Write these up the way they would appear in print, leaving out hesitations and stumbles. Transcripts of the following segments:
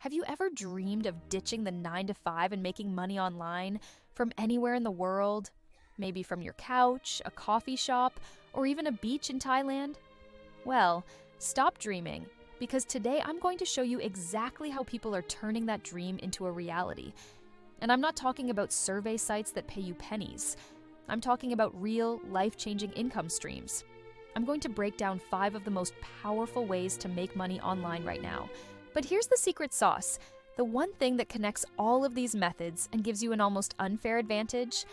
Have you ever dreamed of ditching the 9 to 5 and making money online from anywhere in the world? Maybe from your couch, a coffee shop, or even a beach in Thailand? Well, stop dreaming, because today I'm going to show you exactly how people are turning that dream into a reality. And I'm not talking about survey sites that pay you pennies. I'm talking about real, life-changing income streams. I'm going to break down 5 of the most powerful ways to make money online right now. But here's the secret sauce, the one thing that connects all of these methods and gives you an almost unfair advantage: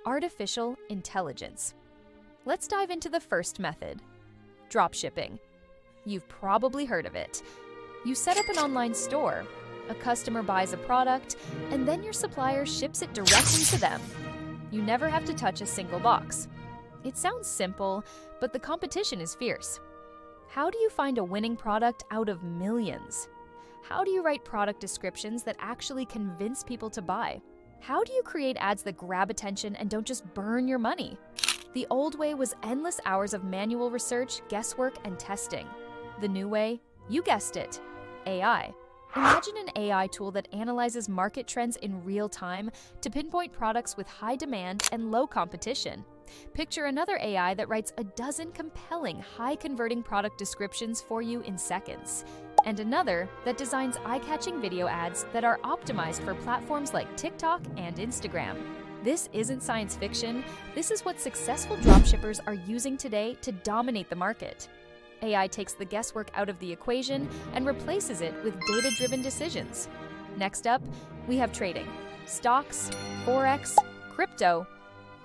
artificial intelligence. Let's dive into the first method, dropshipping. You've probably heard of it. You set up an online store, a customer buys a product, and then your supplier ships it directly to them. You never have to touch a single box. It sounds simple, but the competition is fierce. How do you find a winning product out of millions? How do you write product descriptions that actually convince people to buy? How do you create ads that grab attention and don't just burn your money? The old way was endless hours of manual research, guesswork, and testing. The new way, you guessed it, AI. Imagine an AI tool that analyzes market trends in real time to pinpoint products with high demand and low competition. Picture another AI that writes a dozen compelling, high-converting product descriptions for you in seconds, and another that designs eye-catching video ads that are optimized for platforms like TikTok and Instagram. This isn't science fiction. This is what successful dropshippers are using today to dominate the market. AI takes the guesswork out of the equation and replaces it with data-driven decisions. Next up, we have trading. Stocks, Forex, crypto.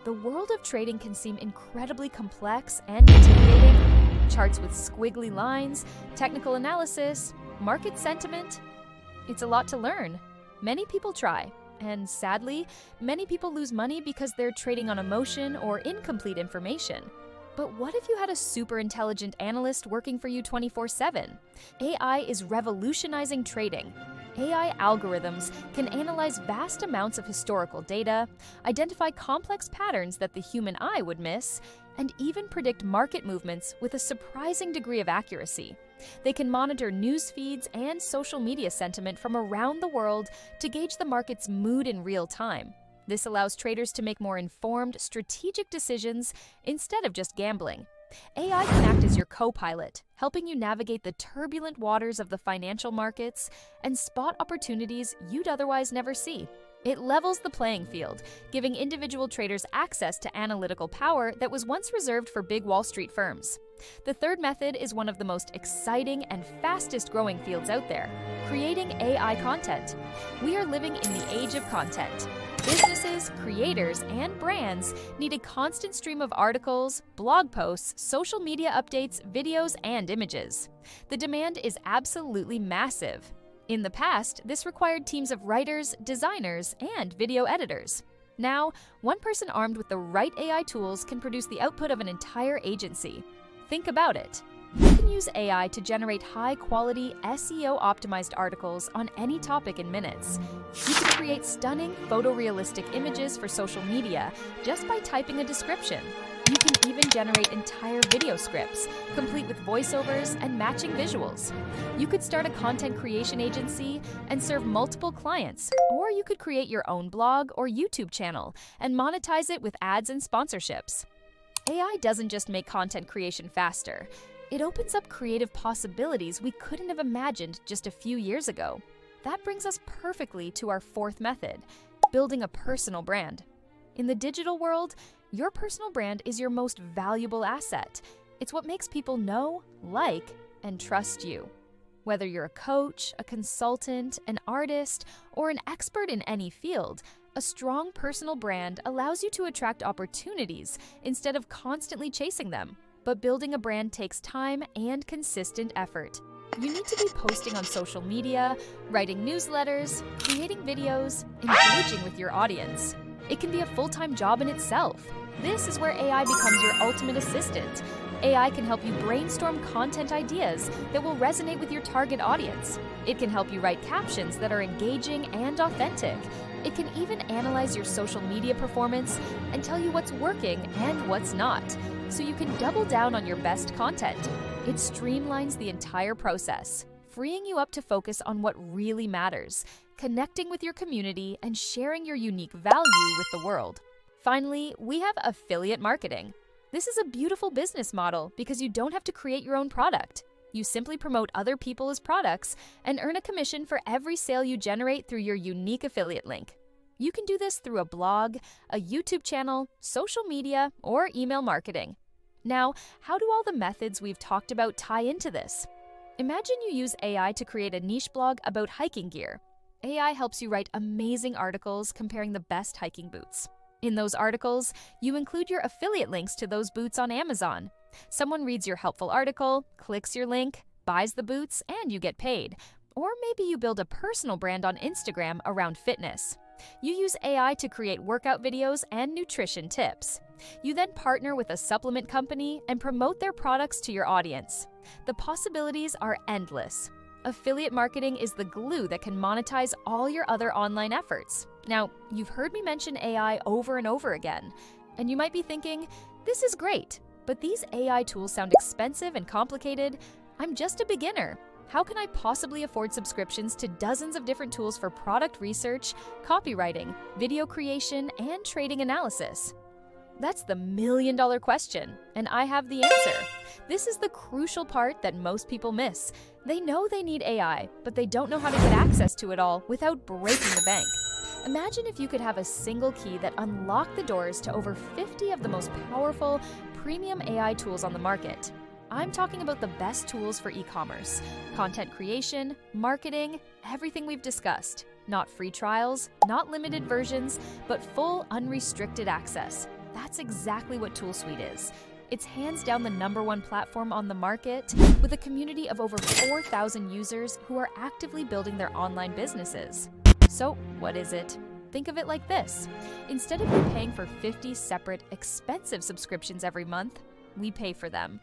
The world of trading can seem incredibly complex and intimidating. Charts with squiggly lines, technical analysis, market sentiment. It's a lot to learn. Many people try, and sadly, many people lose money because they're trading on emotion or incomplete information. But what if you had a super intelligent analyst working for you 24/7? AI is revolutionizing trading. AI algorithms can analyze vast amounts of historical data, identify complex patterns that the human eye would miss, and even predict market movements with a surprising degree of accuracy. They can monitor news feeds and social media sentiment from around the world to gauge the market's mood in real time. This allows traders to make more informed, strategic decisions instead of just gambling. AI can act as your co-pilot, helping you navigate the turbulent waters of the financial markets and spot opportunities you'd otherwise never see. It levels the playing field, giving individual traders access to analytical power that was once reserved for big Wall Street firms. The third method is one of the most exciting and fastest growing fields out there: creating AI content. We are living in the age of content. Businesses, creators, and brands need a constant stream of articles, blog posts, social media updates, videos, and images. The demand is absolutely massive. In the past, this required teams of writers, designers, and video editors. Now, one person armed with the right AI tools can produce the output of an entire agency. Think about it. You can use AI to generate high-quality, SEO-optimized articles on any topic in minutes. You can create stunning, photorealistic images for social media just by typing a description. You can even generate entire video scripts, complete with voiceovers and matching visuals. You could start a content creation agency and serve multiple clients, or you could create your own blog or YouTube channel and monetize it with ads and sponsorships. AI doesn't just make content creation faster. It opens up creative possibilities we couldn't have imagined just a few years ago. That brings us perfectly to our fourth method, building a personal brand. In the digital world, your personal brand is your most valuable asset. It's what makes people know, like, and trust you. Whether you're a coach, a consultant, an artist, or an expert in any field, a strong personal brand allows you to attract opportunities instead of constantly chasing them. But building a brand takes time and consistent effort. You need to be posting on social media, writing newsletters, creating videos, engaging with your audience. It can be a full-time job in itself. This is where AI becomes your ultimate assistant. AI can help you brainstorm content ideas that will resonate with your target audience. It can help you write captions that are engaging and authentic. It can even analyze your social media performance and tell you what's working and what's not, so you can double down on your best content. It streamlines the entire process, freeing you up to focus on what really matters, connecting with your community and sharing your unique value with the world. Finally, we have affiliate marketing. This is a beautiful business model because you don't have to create your own product. You simply promote other people's products and earn a commission for every sale you generate through your unique affiliate link. You can do this through a blog, a YouTube channel, social media, or email marketing. Now, how do all the methods we've talked about tie into this? Imagine you use AI to create a niche blog about hiking gear. AI helps you write amazing articles comparing the best hiking boots. In those articles, you include your affiliate links to those boots on Amazon. Someone reads your helpful article, clicks your link, buys the boots, and you get paid. Or maybe you build a personal brand on Instagram around fitness. You use AI to create workout videos and nutrition tips. You then partner with a supplement company and promote their products to your audience. The possibilities are endless. Affiliate marketing is the glue that can monetize all your other online efforts. Now, you've heard me mention AI over and over again, and you might be thinking, this is great, but these AI tools sound expensive and complicated. I'm just a beginner. How can I possibly afford subscriptions to dozens of different tools for product research, copywriting, video creation, and trading analysis? That's the million-dollar question, and I have the answer. This is the crucial part that most people miss. They know they need AI, but they don't know how to get access to it all without breaking the bank. Imagine if you could have a single key that unlocked the doors to over 50 of the most powerful, premium AI tools on the market. I'm talking about the best tools for e-commerce, content creation, marketing, everything we've discussed. Not free trials, not limited versions, but full unrestricted access. That's exactly what ToolSuite is. It's hands down the #1 platform on the market, with a community of over 4,000 users who are actively building their online businesses. So, what is it? Think of it like this. Instead of you paying for 50 separate, expensive subscriptions every month, we pay for them.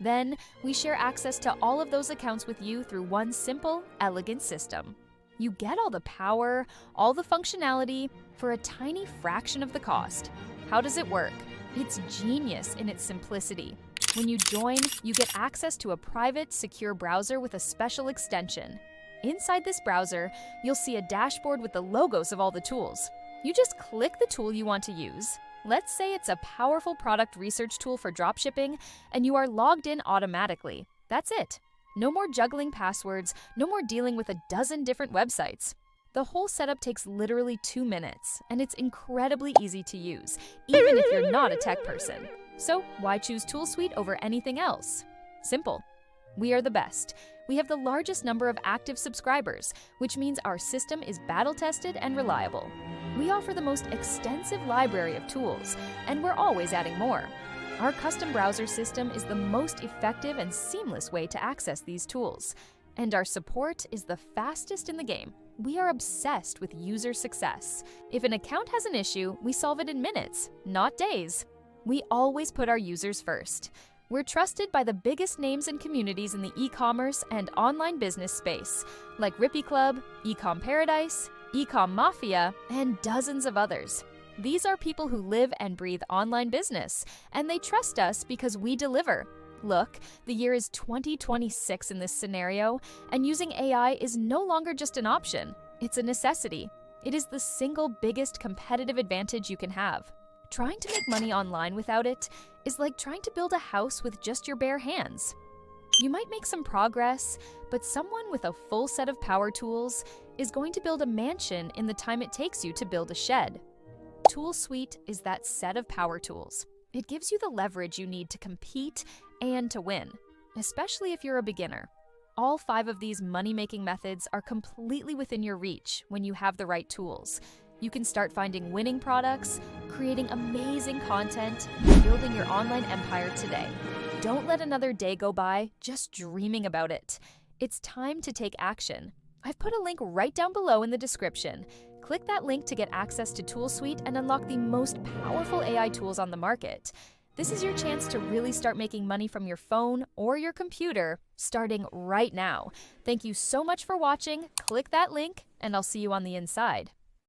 Then, we share access to all of those accounts with you through one simple, elegant system. You get all the power, all the functionality, for a tiny fraction of the cost. How does it work? It's genius in its simplicity. When you join, you get access to a private, secure browser with a special extension. Inside this browser, you'll see a dashboard with the logos of all the tools. You just click the tool you want to use. Let's say it's a powerful product research tool for dropshipping, and you are logged in automatically. That's it. No more juggling passwords, no more dealing with a dozen different websites. The whole setup takes literally 2 minutes, and it's incredibly easy to use, even if you're not a tech person. So why choose ToolSuite over anything else? Simple. We are the best. We have the largest number of active subscribers, which means our system is battle-tested and reliable. We offer the most extensive library of tools, and we're always adding more. Our custom browser system is the most effective and seamless way to access these tools. And our support is the fastest in the game. We are obsessed with user success. If an account has an issue, we solve it in minutes, not days. We always put our users first. We're trusted by the biggest names and communities in the e-commerce and online business space, like Rippy Club, Ecom Paradise, Ecom Mafia, and dozens of others. These are people who live and breathe online business, and they trust us because we deliver. Look, the year is 2026 in this scenario, and using AI is no longer just an option, it's a necessity. It is the single biggest competitive advantage you can have. Trying to make money online without it is like trying to build a house with just your bare hands. You might make some progress, but someone with a full set of power tools is going to build a mansion in the time it takes you to build a shed. ToolSuite is that set of power tools. It gives you the leverage you need to compete and to win, especially if you're a beginner. All 5 of these money-making methods are completely within your reach when you have the right tools. You can start finding winning products, creating amazing content, and building your online empire today. Don't let another day go by just dreaming about it. It's time to take action. I've put a link right down below in the description. Click that link to get access to ToolSuite and unlock the most powerful AI tools on the market. This is your chance to really start making money from your phone or your computer, starting right now. Thank you so much for watching. Click that link, and I'll see you on the inside.